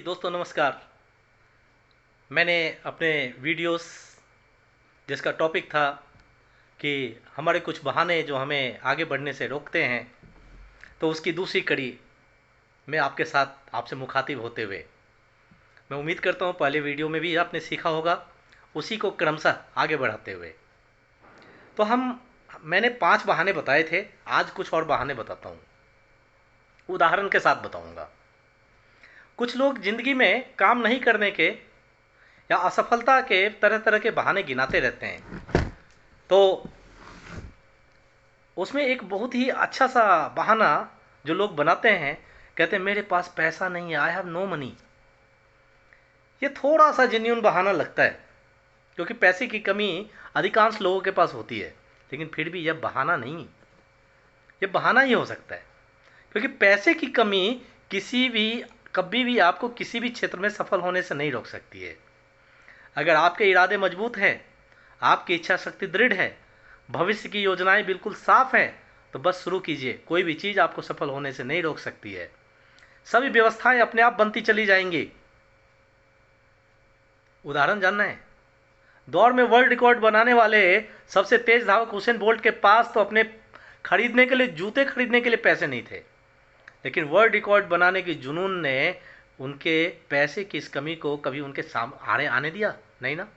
दोस्तों नमस्कार। मैंने अपने वीडियोस जिसका टॉपिक था कि हमारे कुछ बहाने जो हमें आगे बढ़ने से रोकते हैं, तो उसकी दूसरी कड़ी में आपके साथ आपसे मुखातिब होते हुए मैं उम्मीद करता हूँ पहले वीडियो में भी आपने सीखा होगा, उसी को क्रमशः आगे बढ़ाते हुए। तो मैंने 5 बहाने बताए थे, आज कुछ और बहाने बताता हूँ, उदाहरण के साथ बताऊँगा। कुछ लोग ज़िंदगी में काम नहीं करने के या असफलता के तरह तरह के बहाने गिनाते रहते हैं। तो उसमें एक बहुत ही अच्छा सा बहाना जो लोग बनाते हैं, कहते हैं मेरे पास पैसा नहीं है, आई हैव नो मनी। ये थोड़ा सा जेन्युइन बहाना लगता है, क्योंकि पैसे की कमी अधिकांश लोगों के पास होती है, लेकिन फिर भी यह बहाना नहीं, यह बहाना ही हो सकता है। क्योंकि पैसे की कमी किसी भी कभी भी आपको किसी भी क्षेत्र में सफल होने से नहीं रोक सकती है। अगर आपके इरादे मजबूत हैं, आपकी इच्छा शक्ति दृढ़ है, भविष्य की योजनाएं बिल्कुल साफ हैं, तो बस शुरू कीजिए। कोई भी चीज़ आपको सफल होने से नहीं रोक सकती है। सभी व्यवस्थाएं अपने आप बनती चली जाएंगी। उदाहरण जानना है? दौड़ में वर्ल्ड रिकॉर्ड बनाने वाले सबसे तेज धावक हुसैन बोल्ट के पास तो अपने खरीदने के लिए जूते खरीदने के लिए पैसे नहीं थे, लेकिन वर्ल्ड रिकॉर्ड बनाने की जुनून ने उनके पैसे की इस कमी को कभी उनके सामने आने दिया नहीं ना।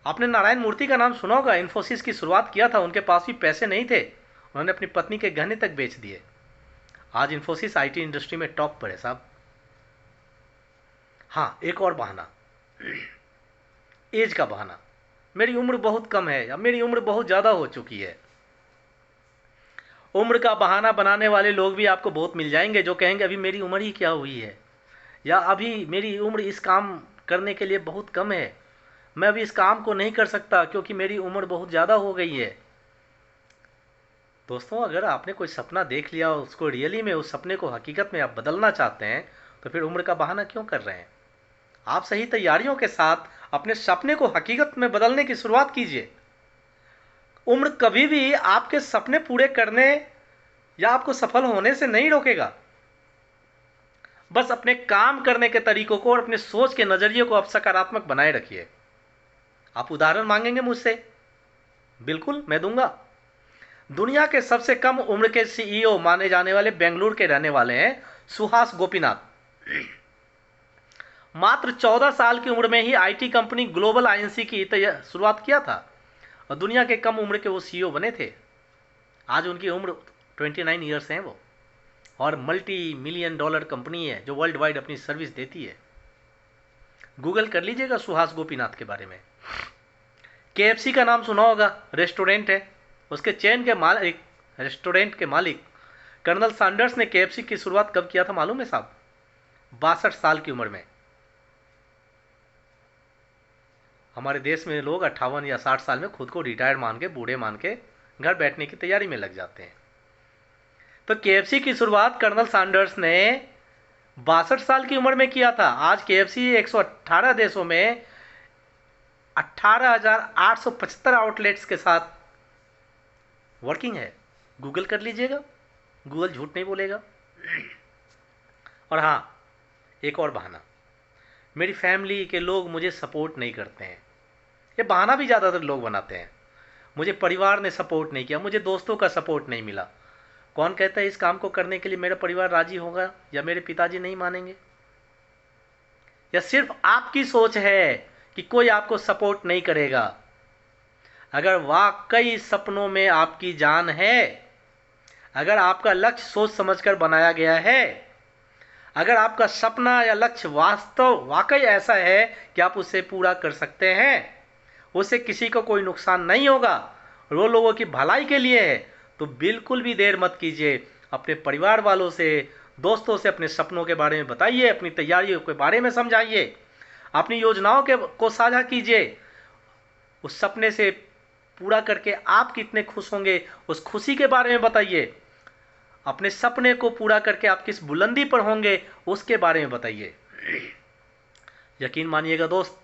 आपने नारायण मूर्ति का नाम सुना होगा। इन्फोसिस की शुरुआत किया था, उनके पास भी पैसे नहीं थे, उन्होंने अपनी पत्नी के गहने तक बेच दिए। आज इन्फोसिस आईटी इंडस्ट्री में टॉप पर है साहब। हाँ, एक और बहाना, एज का बहाना। मेरी उम्र बहुत कम है या मेरी उम्र बहुत ज़्यादा हो चुकी है। उम्र का बहाना बनाने वाले लोग भी आपको बहुत मिल जाएंगे, जो कहेंगे अभी मेरी उम्र ही क्या हुई है, या अभी मेरी उम्र इस काम करने के लिए बहुत कम है, मैं अभी इस काम को नहीं कर सकता क्योंकि मेरी उम्र बहुत ज़्यादा हो गई है। दोस्तों, अगर आपने कोई सपना देख लिया, उसको रियली में उस सपने को हकीकत में आप बदलना चाहते हैं, तो फिर उम्र का बहाना क्यों कर रहे हैं? आप सही तैयारियों के साथ अपने सपने को हकीकत में बदलने की शुरुआत कीजिए। उम्र कभी भी आपके सपने पूरे करने या आपको सफल होने से नहीं रोकेगा। बस अपने काम करने के तरीकों को और अपने सोच के नजरिए को आप सकारात्मक बनाए रखिए। आप उदाहरण मांगेंगे मुझसे? बिल्कुल, मैं दूंगा। दुनिया के सबसे कम उम्र के सीईओ माने जाने वाले बेंगलुरु के रहने वाले हैं सुहास गोपीनाथ। मात्र 14 साल की उम्र में ही आईटी कंपनी ग्लोबल आईएनसी की शुरुआत किया था और दुनिया के कम उम्र के वो सीईओ बने थे। आज उनकी उम्र 29 ईयर्स हैं वो, और मल्टी मिलियन डॉलर कंपनी है जो वर्ल्ड वाइड अपनी सर्विस देती है। गूगल कर लीजिएगा सुहास गोपीनाथ के बारे में। केएफसी का नाम सुना होगा, रेस्टोरेंट है, उसके चेन के मालिक, रेस्टोरेंट के मालिक कर्नल सैंडर्स ने केएफसी की शुरुआत कब किया था मालूम है साहब? 62 साल की उम्र में। हमारे देश में लोग 58 या 60 साल में खुद को रिटायर्ड मान के, बूढ़े मान के घर बैठने की तैयारी में लग जाते हैं। तो केएफसी की शुरुआत कर्नल सैंडर्स ने 62 साल की उम्र में किया था। आज केएफसी 118 देशों में 18,875 आउटलेट्स के साथ वर्किंग है। गूगल कर लीजिएगा, गूगल झूठ नहीं बोलेगा। और हाँ, एक और बहाना, मेरी फैमिली के लोग मुझे सपोर्ट नहीं करते हैं। ये बहाना भी ज़्यादातर लोग बनाते हैं। मुझे परिवार ने सपोर्ट नहीं किया, मुझे दोस्तों का सपोर्ट नहीं मिला। कौन कहता है इस काम को करने के लिए मेरा परिवार राजी होगा या मेरे पिताजी नहीं मानेंगे? या सिर्फ आपकी सोच है कि कोई आपको सपोर्ट नहीं करेगा? अगर वाकई सपनों में आपकी जान है, अगर आपका लक्ष्य सोच समझकर बनाया गया है, अगर आपका सपना या लक्ष्य वाकई ऐसा है कि आप उसे पूरा कर सकते हैं, उससे किसी को कोई नुकसान नहीं होगा और वो लोगों की भलाई के लिए है, तो बिल्कुल भी देर मत कीजिए। अपने परिवार वालों से, दोस्तों से अपने सपनों के बारे में बताइए, अपनी तैयारियों के बारे में समझाइए, अपनी योजनाओं को साझा कीजिए। उस सपने से पूरा करके आप कितने खुश होंगे, उस खुशी के बारे में बताइए। अपने सपने को पूरा करके आप किस बुलंदी पर होंगे, उसके बारे में बताइए। यकीन मानिएगा दोस्त,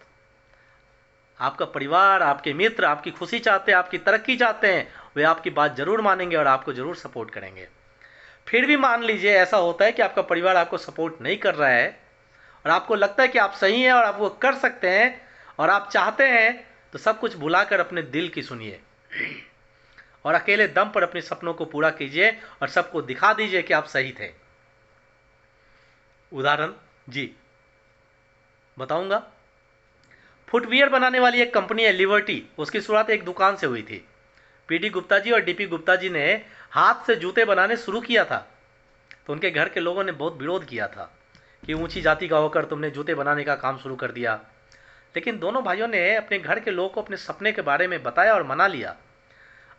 आपका परिवार, आपके मित्र आपकी खुशी चाहते हैं, आपकी तरक्की चाहते हैं, वे आपकी बात जरूर मानेंगे और आपको जरूर सपोर्ट करेंगे। फिर भी मान लीजिए ऐसा होता है कि आपका परिवार आपको सपोर्ट नहीं कर रहा है, और आपको लगता है कि आप सही हैं और आप वो कर सकते हैं और आप चाहते हैं, तो सब कुछ भुलाकर अपने दिल की सुनिए और अकेले दम पर अपने सपनों को पूरा कीजिए और सबको दिखा दीजिए कि आप सही थे। उदाहरण जी बताऊंगा। फुटवियर बनाने वाली एक कंपनी है लिबर्टी, उसकी शुरुआत एक दुकान से हुई थी। पीडी गुप्ता जी और डीपी गुप्ता जी ने हाथ से जूते बनाने शुरू किया था, तो उनके घर के लोगों ने बहुत विरोध किया था कि ऊंची जाति का होकर तुमने जूते बनाने का काम शुरू कर दिया। लेकिन दोनों भाइयों ने अपने घर के लोगों को अपने सपने के बारे में बताया और मना लिया।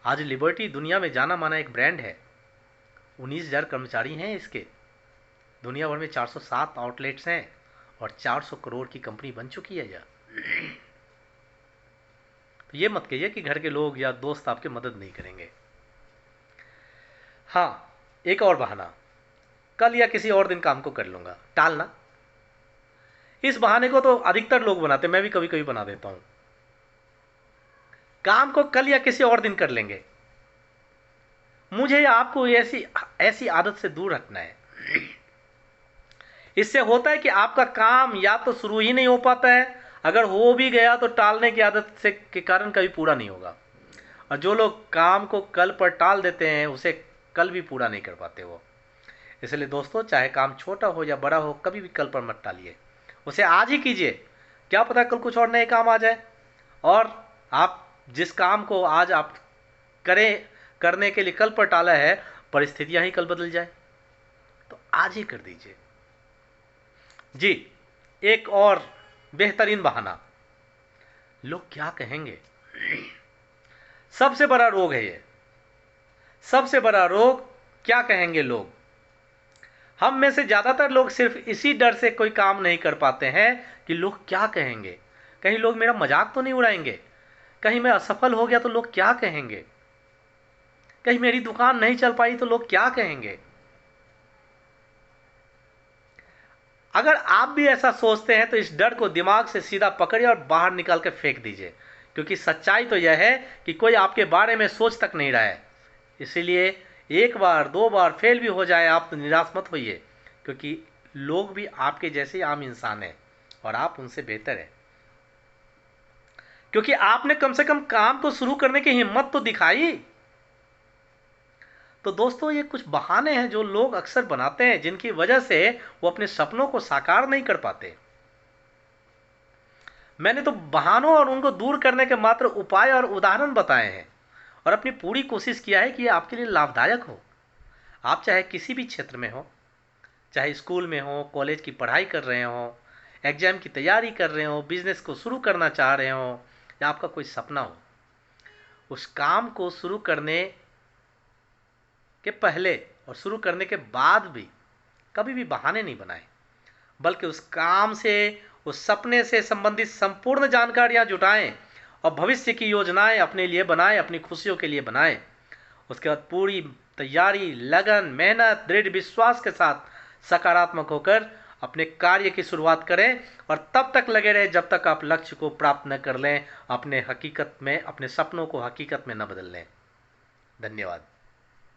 आज लिबर्टी दुनिया में जाना माना एक ब्रांड है। 19,000 कर्मचारी हैं इसके। दुनिया भर में 407 आउटलेट्स हैं और 400 करोड़ की कंपनी बन चुकी है यह। तो ये मत कहिए कि घर के लोग या दोस्त आपके मदद नहीं करेंगे। हाँ, एक और बहाना, कल या किसी और दिन काम को कर लूंगा, टालना। इस बहाने को तो अधिकतर लोग बनाते हैं, मैं भी कभी कभी बना देता हूं। काम को कल या किसी और दिन कर लेंगे, मुझे या आपको ऐसी ऐसी आदत से दूर रखना है। इससे होता है कि आपका काम या तो शुरू ही नहीं हो पाता है, अगर हो भी गया तो टालने की आदत से के कारण कभी पूरा नहीं होगा। और जो लोग काम को कल पर टाल देते हैं उसे कल भी पूरा नहीं कर पाते वो। इसलिए दोस्तों, चाहे काम छोटा हो या बड़ा हो, कभी भी कल पर मत टालिए, उसे आज ही कीजिए। क्या पता कल कुछ और नए काम आ जाए और आप जिस काम को आज आप करने के लिए कल पर टाला है, परिस्थितियां ही कल बदल जाए, तो आज ही कर दीजिए। जी, एक और बेहतरीन बहाना, लोग क्या कहेंगे। सबसे बड़ा रोग है ये, सबसे बड़ा रोग क्या कहेंगे लोग। हम में से ज्यादातर लोग सिर्फ इसी डर से कोई काम नहीं कर पाते हैं कि लोग क्या कहेंगे। कहीं लोग मेरा मजाक तो नहीं उड़ाएंगे, कहीं मैं असफल हो गया तो लोग क्या कहेंगे, कहीं मेरी दुकान नहीं चल पाई तो लोग क्या कहेंगे। अगर आप भी ऐसा सोचते हैं तो इस डर को दिमाग से सीधा पकड़िए और बाहर निकाल कर फेंक दीजिए, क्योंकि सच्चाई तो यह है कि कोई आपके बारे में सोच तक नहीं रहा है। इसीलिए एक बार दो बार फेल भी हो जाए आप तो निराश मत होइए, क्योंकि लोग भी आपके जैसे आम इंसान हैं और आप उनसे बेहतर हैं, क्योंकि आपने कम से कम काम को शुरू करने की हिम्मत तो दिखाई। तो दोस्तों, ये कुछ बहाने हैं जो लोग अक्सर बनाते हैं, जिनकी वजह से वो अपने सपनों को साकार नहीं कर पाते। मैंने तो बहानों और उनको दूर करने के मात्र उपाय और उदाहरण बताए हैं और अपनी पूरी कोशिश किया है कि ये आपके लिए लाभदायक हो। आप चाहे किसी भी क्षेत्र में हो, चाहे स्कूल में हो, कॉलेज की पढ़ाई कर रहे हो, एग्जाम की तैयारी कर रहे हो, बिजनेस को शुरू करना चाह रहे हो, या आपका कोई सपना हो, उस काम को शुरू करने के पहले और शुरू करने के बाद भी कभी भी बहाने नहीं बनाए, बल्कि उस काम से, उस सपने से संबंधित संपूर्ण जानकारियां जुटाएं और भविष्य की योजनाएं अपने लिए बनाएं, अपनी खुशियों के लिए बनाएं। उसके बाद पूरी तैयारी, लगन, मेहनत, दृढ़ विश्वास के साथ सकारात्मक होकर अपने कार्य की शुरुआत करें और तब तक लगे रहें जब तक आप लक्ष्य को प्राप्त न कर लें, अपने सपनों को हकीकत में न बदल लें। धन्यवाद।